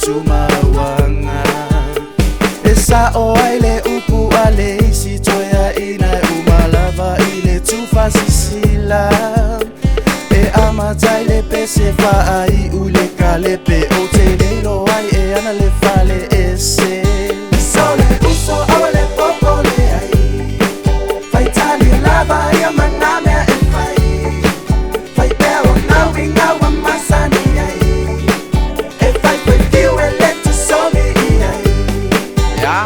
tumawanga Esa oai le upu ale isi toya ina umalava ile tufasisila E amatai le pese fa ai ule kalepe o te leilo ai e ana le fale ese Sole uso aua le popole ai Fai tali lava ia maname e fai Fai peo na winga wa masani ai E fai fai fiu e letu somi ai Ya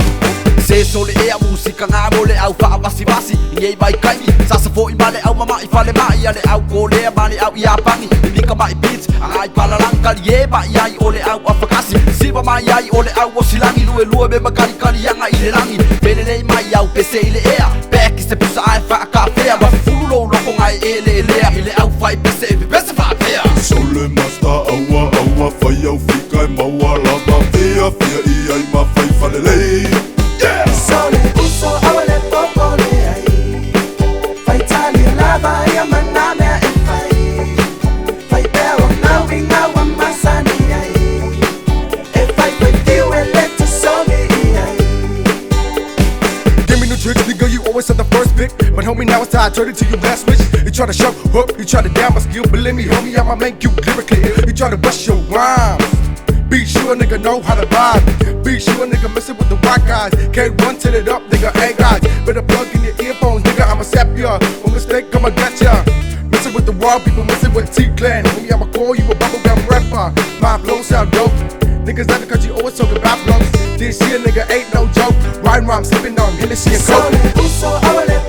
Se sole e a musika ngā mole au wha wasi Ngei mai kaimi Sasa fo I male au mama I fale mai Ale au kolea male au I apangi Nika mai beats Ai pala langkali e mai ai ole au afakasi Siba mai ai ole au o silangi Lue me makari kari anga I le langi Pele nei mai au pese I le ea Peki se pusa ai wha kawhea Wafi fulu lo loko ngai e le lea I le au whai pese e pese wha pea Sole masta aua Fai au fika e maua lava Fia I ai ma fai falelei Sole uso aua le popole ai Fai tali lava ia maname e fai Fai peo na winga wa masani ai E fai fai fiu e letu somi ai Give me no tricks, nigga, you always at the first pick. But homie, now it's time, turn it to your last switch. You try to shove, hook, you try to down my skill. Believe me, homie, I'ma make you lyrically ill. You try to bust your rhymes. Be sure nigga know how to vibe. Be sure nigga messing with the white guys. K1 till it up, nigga, ain't guys. Better plug in your earphones, nigga, I'ma sap ya. One mistake, I'ma get ya. Messing with the wild people, messing with T-Clan. Homie, I'ma call you a bubblegum rapper. My flow sound dope. Niggas out the country always talking about blunts. This year, nigga, ain't no joke. Rhyme rhyme, sipping on Hennessy and Coke. Sole uso aua le